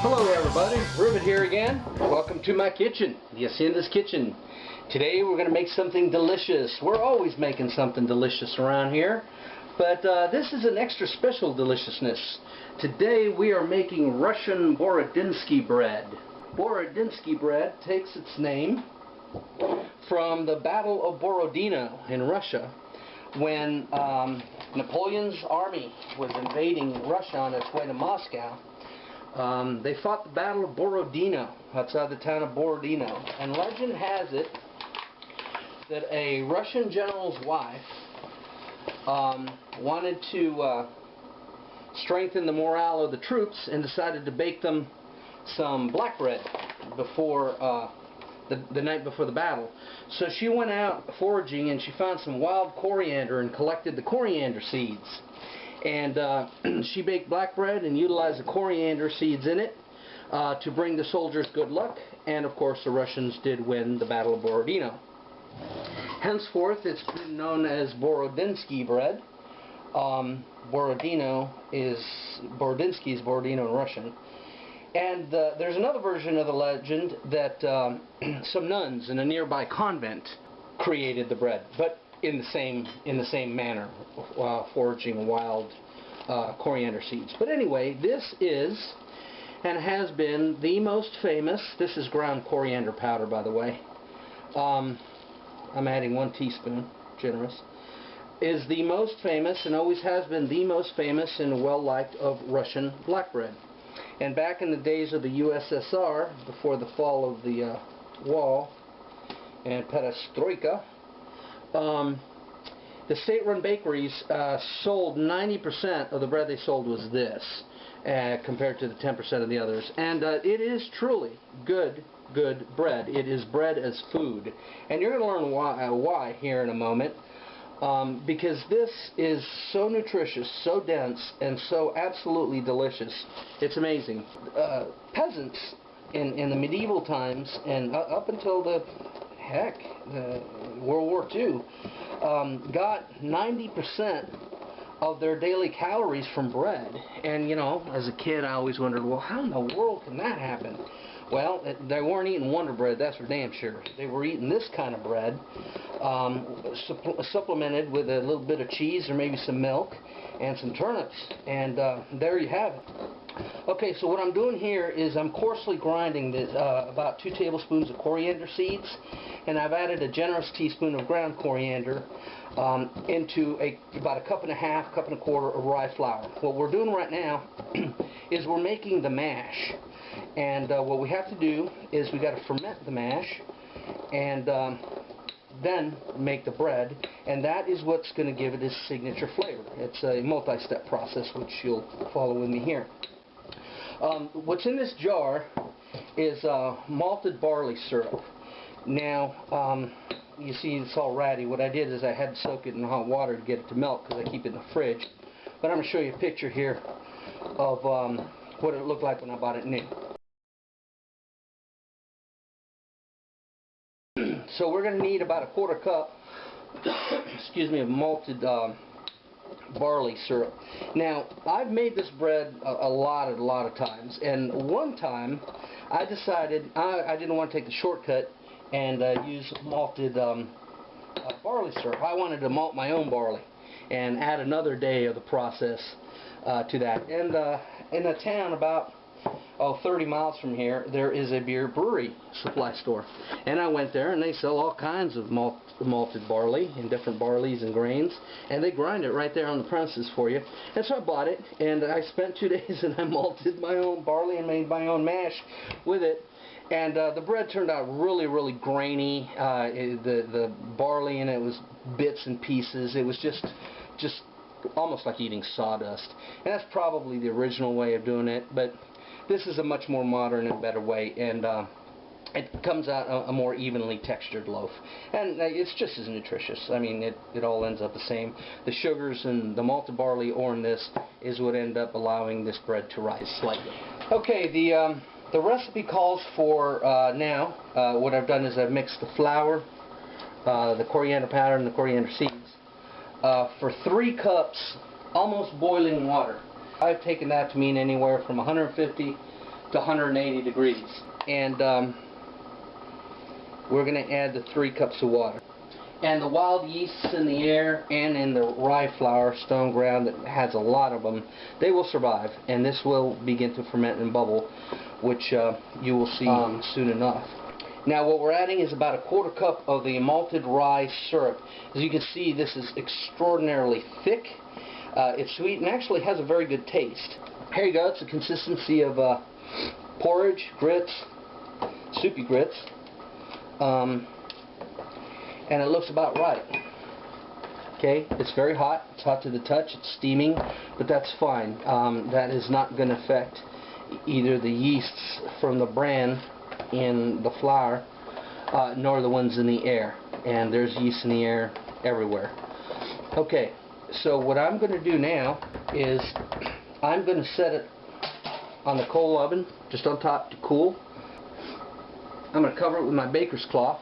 Hello everybody, Reuben here again. Welcome to my kitchen, the Hacienda's Kitchen. Today we're going to make something delicious. We're always making something delicious around here, but this is an extra special deliciousness. Today we are making Russian Borodinsky bread. Borodinsky bread takes its name from the Battle of Borodino in Russia, when Napoleon's army was invading Russia on its way to Moscow. They fought the Battle of Borodino outside the town of Borodino, and legend has it that a Russian general's wife wanted to strengthen the morale of the troops and decided to bake them some black bread before the night before the battle. So she went out foraging and she found some wild coriander and collected the coriander seeds. And she baked black bread and utilized the coriander seeds in it to bring the soldiers good luck. And of course the Russians did win the Battle of Borodino. Henceforth it's been known as Borodinsky bread. Borodinsky is Borodino in Russian. And there's another version of the legend that some nuns in a nearby convent created the bread, but in the same manner, foraging wild coriander seeds. But anyway, this is and has been the most famous. This is ground coriander powder, by the way. I'm adding 1 teaspoon, generous. Is the most famous and always has been the most famous and well-liked of Russian black bread. And back in the days of the USSR, before the fall of the wall and perestroika, the state-run bakeries sold 90% of the bread they sold was this, compared to the 10% of the others. And it is truly good bread. It is bread as food. And you're going to learn why here in a moment. Because this is so nutritious, so dense, and so absolutely delicious. It's amazing. Peasants in the medieval times and up until World War II, got 90% of their daily calories from bread. And you know, as a kid I always wondered, well, how in the world can that happen? Well, they weren't eating Wonder Bread, that's for damn sure. They were eating this kind of bread, supplemented with a little bit of cheese or maybe some milk and some turnips. And there you have it. Okay, so what I'm doing here is I'm coarsely grinding this, about 2 tablespoons of coriander seeds, and I've added a generous teaspoon of ground coriander into about a cup and a half, cup and a quarter of rye flour. What we're doing right now is we're making the mash. And what we have to do is we got to ferment the mash and then make the bread, and that is what's going to give it its signature flavor. It's a multi-step process which you'll follow with me here. What's in this jar is malted barley syrup. Now you see it's all ratty. What I did is I had to soak it in hot water to get it to melt because I keep it in the fridge. But I'm going to show you a picture here of what it looked like when I bought it new. So we're going to need about a quarter cup excuse me, of malted barley syrup. Now, I've made this bread a lot of times, and one time I decided I didn't want to take the shortcut and use malted barley syrup. I wanted to malt my own barley and add another day of the process to that. And in a town about 30 miles from here, there is a beer brewery supply store, and I went there and they sell all kinds of malted barley and different barleys and grains, and they grind it right there on the premises for you. And so I bought it, and I spent 2 days and I malted my own barley and made my own mash with it. And the bread turned out really grainy. The barley in it was bits and pieces. It was just almost like eating sawdust. And that's probably the original way of doing it, but this is a much more modern and better way. And it comes out a more evenly textured loaf, and it's just as nutritious. I mean, it all ends up the same. The sugars and the malted barley or in this is what end up allowing this bread to rise slightly. Okay, the recipe calls for now. What I've done is I've mixed the flour, the coriander powder, and the coriander seeds for 3 cups, almost boiling water. I've taken that to mean anywhere from 150 to 180 degrees, and we're going to add the 3 cups of water. And the wild yeasts in the air and in the rye flour, stone ground, that has a lot of them, they will survive, and this will begin to ferment and bubble, which you will see soon enough. Now what we're adding is about a 1/4 cup of the malted rye syrup. As you can see, this is extraordinarily thick. It's sweet and actually has a very good taste. Here you go. It's the consistency of porridge, grits, soupy grits. And it looks about right. Okay, it's very hot. It's hot to the touch. It's steaming, but that's fine. That is not going to affect either the yeasts from the bran in the flour, nor the ones in the air. And there's yeast in the air everywhere. Okay, so what I'm going to do now is I'm going to set it on the coal oven, just on top to cool. I'm going to cover it with my baker's cloth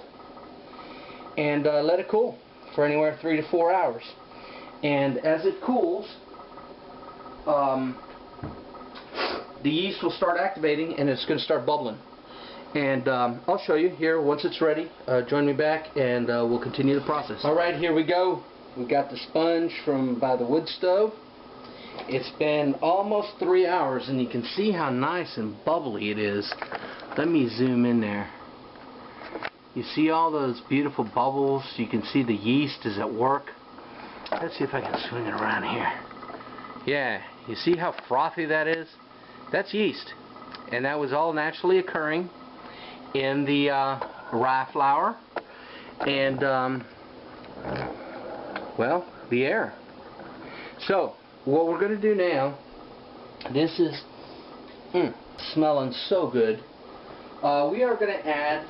and let it cool for anywhere 3 to 4 hours. And as it cools, the yeast will start activating and it's going to start bubbling. And I'll show you here once it's ready. Join me back and we'll continue the process. Alright, here we go. We've got the sponge from by the wood stove. It's been almost 3 hours and you can see how nice and bubbly it is. Let me zoom in there. You see all those beautiful bubbles? You can see the yeast is at work. Let's see if I can swing it around here. Yeah, you see how frothy that is? That's yeast. And that was all naturally occurring in the rye flour and, well, the air. So, what we're going to do now, this is smelling so good. We are going to add,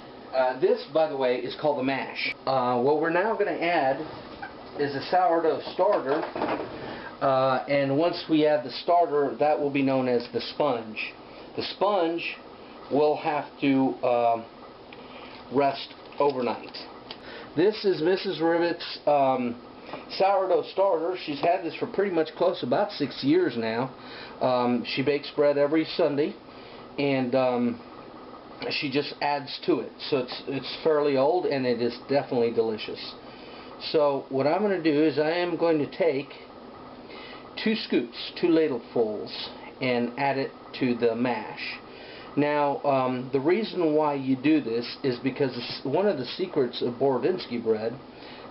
this, by the way, is called the mash. What we're now going to add is a sourdough starter, and once we add the starter, that will be known as the sponge. The sponge will have to rest overnight. This is Mrs. Rivet's sourdough starter. She's had this for pretty much close about 6 years now. She bakes bread every Sunday, and she just adds to it. So it's fairly old, and it is definitely delicious. So what I'm going to do is I am going to take 2 scoops, 2 ladlefuls, and add it to the mash. Now, the reason why you do this is because one of the secrets of Borodinsky bread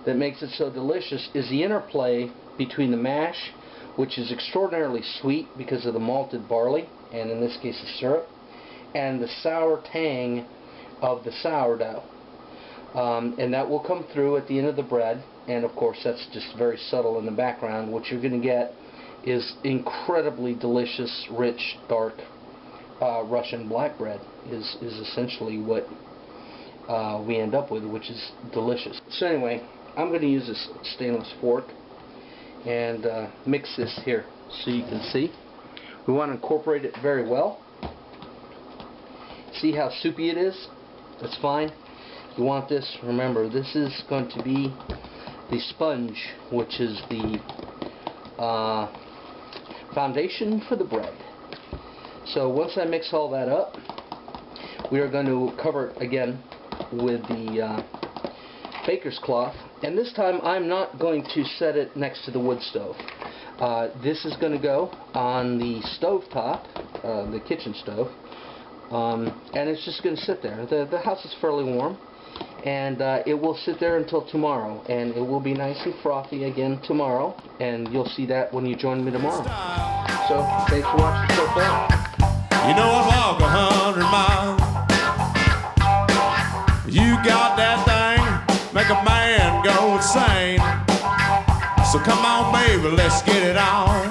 that makes it so delicious is the interplay between the mash, which is extraordinarily sweet because of the malted barley, and in this case the syrup, and the sour tang of the sourdough. And that will come through at the end of the bread, and of course that's just very subtle in the background. What you're going to get is incredibly delicious, rich, dark Russian black bread is essentially what we end up with, which is delicious. So anyway, I'm going to use this stainless fork and mix this here so you can see. We want to incorporate it very well. See how soupy it is? That's fine. You want this, remember, this is going to be the sponge, which is the foundation for the bread. So once I mix all that up, we are going to cover it again with the baker's cloth, and this time I'm not going to set it next to the wood stove. This is going to go on the stove top, the kitchen stove, and it's just going to sit there. The house is fairly warm, and it will sit there until tomorrow, and it will be nice and frothy again tomorrow, and you'll see that when you join me tomorrow. So thanks for watching so far. You know I'd walk 100 miles. You got that thing, make a man go insane. So come on, baby, let's get it on.